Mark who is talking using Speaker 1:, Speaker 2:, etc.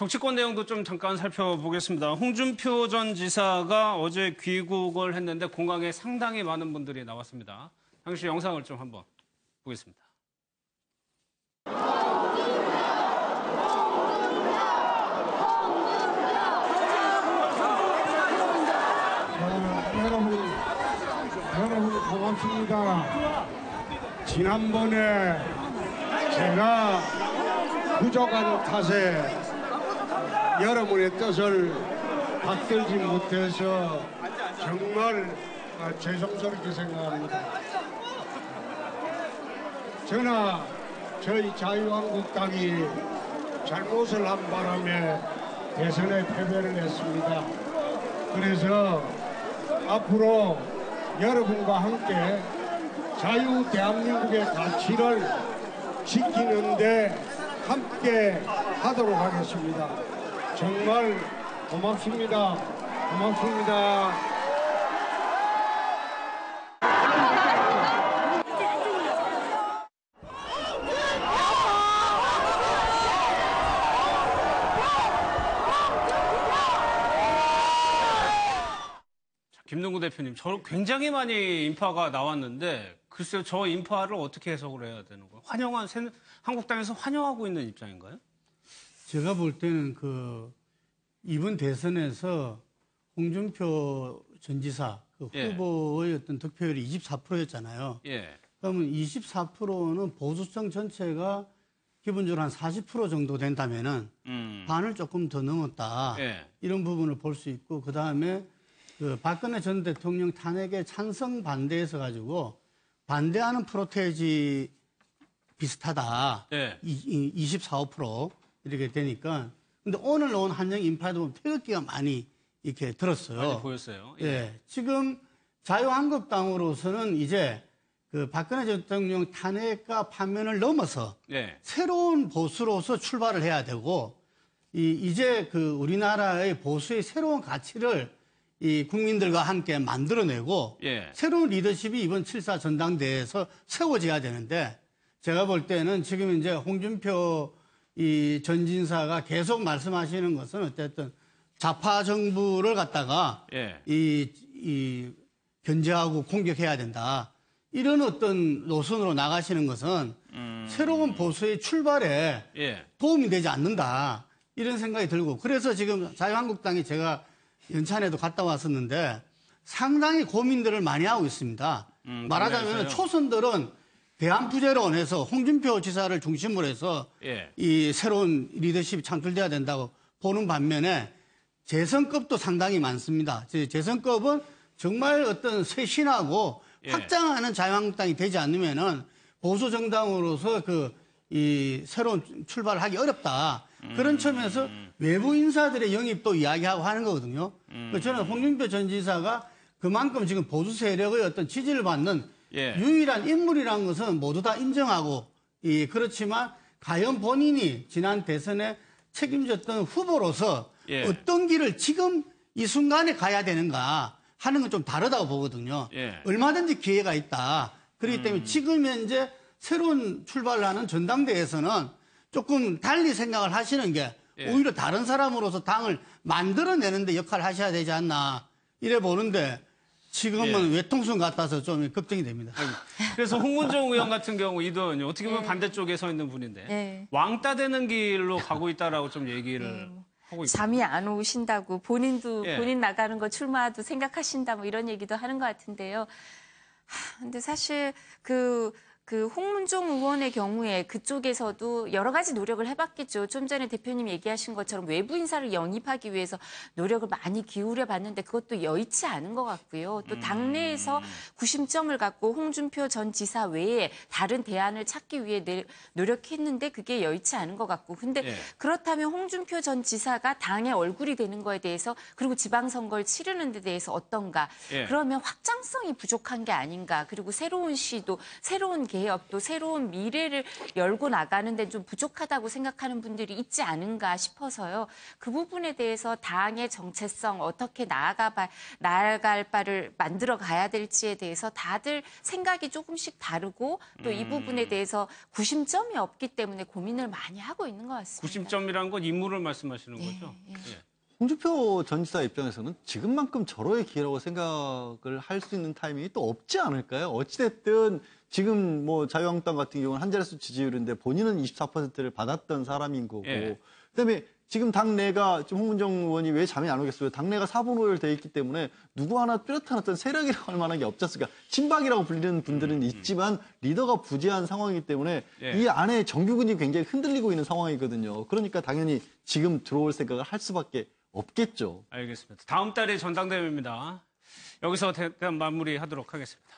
Speaker 1: 정치권 내용도 좀 잠깐 살펴보겠습니다. 홍준표 전 지사가 어제 귀국을 했는데 공항에 상당히 많은 분들이 나왔습니다. 당시 영상을 좀 한번 보겠습니다.
Speaker 2: 여러분 고맙습니다. 지난번에 제가 부족한 탓에 여러분의 뜻을 받들지 못해서 정말 죄송스럽게 생각합니다. 저나 저희 자유한국당이 잘못을 한 바람에 대선에 패배를 했습니다. 그래서 앞으로 여러분과 함께 자유 대한민국의 가치를 지키는데 함께 하도록 하겠습니다. 정말 고맙습니다. 고맙습니다.
Speaker 1: 김동구 대표님, 저 굉장히 많이 인파가 나왔는데 글쎄요, 저 인파를 어떻게 해석을 해야 되는 거예요? 한국당에서 환영하고 있는 입장인가요?
Speaker 3: 제가 볼 때는 이번 대선에서 홍준표 전 지사 후보의 어떤 득표율이 24%였잖아요.
Speaker 1: 예.
Speaker 3: 그러면 24%는 보수층 전체가 기본적으로 한 40% 정도 된다면은 반을 조금 더 넘었다.
Speaker 1: 예.
Speaker 3: 이런 부분을 볼 수 있고, 그 다음에 박근혜 전 대통령 탄핵에 찬성 반대해서 가지고 반대하는 프로테이지 비슷하다.
Speaker 1: 예.
Speaker 3: 24, 5% 이렇게 되니까. 근데 오늘 온 한영 인파도 보면 태극기가 많이 이렇게 들었어요.
Speaker 1: 많이 보였어요. 예.
Speaker 3: 예. 지금 자유한국당으로서는 이제 박근혜 전 대통령 탄핵과 판면을 넘어서
Speaker 1: 예.
Speaker 3: 새로운 보수로서 출발을 해야 되고, 이제 우리나라의 보수의 새로운 가치를 이 국민들과 함께 만들어내고
Speaker 1: 예.
Speaker 3: 새로운 리더십이 이번 7.4 전당대회에서 세워져야 되는데, 제가 볼 때는 지금 이제 홍준표 전 진사가 계속 말씀하시는 것은 어쨌든 좌파 정부를 갖다가
Speaker 1: 예.
Speaker 3: 견제하고 공격해야 된다. 이런 어떤 노선으로 나가시는 것은 새로운 보수의 출발에
Speaker 1: 예.
Speaker 3: 도움이 되지 않는다. 이런 생각이 들고, 그래서 지금 자유한국당이 제가 연찬에도 갔다 왔었는데 상당히 고민들을 많이 하고 있습니다. 말하자면 초선들은 대한부재론에서 홍준표 지사를 중심으로 해서
Speaker 1: 예.
Speaker 3: 이 새로운 리더십이 창출돼야 된다고 보는 반면에 재선급도 상당히 많습니다. 재선급은 정말 어떤 쇄신하고
Speaker 1: 예.
Speaker 3: 확장하는 자유한국당이 되지 않으면은 보수 정당으로서 이 새로운 출발을 하기 어렵다. 그런 점에서 외부 인사들의 영입도 이야기하고 하는 거거든요. 저는 홍준표 전 지사가 그만큼 지금 보수 세력의 어떤 지지를 받는
Speaker 1: 예.
Speaker 3: 유일한 인물이라는 것은 모두 다 인정하고, 그렇지만 과연 본인이 지난 대선에 책임졌던 후보로서
Speaker 1: 예.
Speaker 3: 어떤 길을 지금 이 순간에 가야 되는가 하는 건 좀 다르다고 보거든요.
Speaker 1: 예.
Speaker 3: 얼마든지 기회가 있다. 그렇기 때문에 지금 현재 새로운 출발을 하는 전당대회에서는 조금 달리 생각을 하시는 게
Speaker 1: 예.
Speaker 3: 오히려 다른 사람으로서 당을 만들어내는 데 역할을 하셔야 되지 않나 이래 보는데, 지금은
Speaker 1: 예.
Speaker 3: 외통순 같아서 좀 걱정이 됩니다.
Speaker 1: 그래서 홍문종 의원 같은 경우 이도현이 어떻게 보면 반대쪽에 서 있는 분인데
Speaker 4: 네.
Speaker 1: 왕따 되는 길로 가고 있다라고 좀 얘기를 하고 있고.
Speaker 4: 잠이 안 오신다고 본인도
Speaker 1: 예.
Speaker 4: 본인 나가는 거 출마도 생각하신다 뭐 이런 얘기도 하는 것 같은데요. 근데 사실 그 홍문종 의원의 경우에 그쪽에서도 여러 가지 노력을 해봤겠죠. 좀 전에 대표님 얘기하신 것처럼 외부 인사를 영입하기 위해서 노력을 많이 기울여 봤는데 그것도 여의치 않은 것 같고요. 또 당내에서 구심점을 갖고 홍준표 전 지사 외에 다른 대안을 찾기 위해 노력했는데 그게 여의치 않은 것 같고. 근데
Speaker 1: 예.
Speaker 4: 그렇다면 홍준표 전 지사가 당의 얼굴이 되는 거에 대해서, 그리고 지방선거를 치르는 데 대해서 어떤가.
Speaker 1: 예.
Speaker 4: 그러면 확장성이 부족한 게 아닌가. 그리고 새로운 시도, 새로운 계 개혁 또 새로운 미래를 열고 나가는 데 좀 부족하다고 생각하는 분들이 있지 않은가 싶어서요. 그 부분에 대해서 당의 정체성 어떻게 나아갈 바를 만들어 가야 될지에 대해서 다들 생각이 조금씩 다르고 또 이 부분에 대해서 구심점이 없기 때문에 고민을 많이 하고 있는 것 같습니다.
Speaker 1: 구심점이란 건 인물을 말씀하시는 거죠?
Speaker 4: 예.
Speaker 1: 예.
Speaker 5: 홍준표 전 지사 입장에서는 지금만큼 절호의 기회라고 생각을 할 수 있는 타이밍이 또 없지 않을까요? 어찌됐든 지금 뭐 자유한국당 같은 경우는 한 자릿수 지지율인데 본인은 24%를 받았던 사람인 거고
Speaker 1: 예.
Speaker 5: 그다음에 지금 당내가 지금 홍문정 의원이 왜 잠이 안 오겠어요? 당내가 4분 5열 돼 있기 때문에 누구 하나 뚜렷한 어떤 세력이라고 할 만한 게 없지 않습니까? 친박이라고 불리는 분들은 있지만 리더가 부재한 상황이기 때문에
Speaker 1: 예.
Speaker 5: 이 안에 정규군이 굉장히 흔들리고 있는 상황이거든요. 그러니까 당연히 지금 들어올 생각을 할 수밖에 없겠죠.
Speaker 1: 알겠습니다. 다음 달에 전당대회입니다. 여기서 대단 마무리하도록 하겠습니다.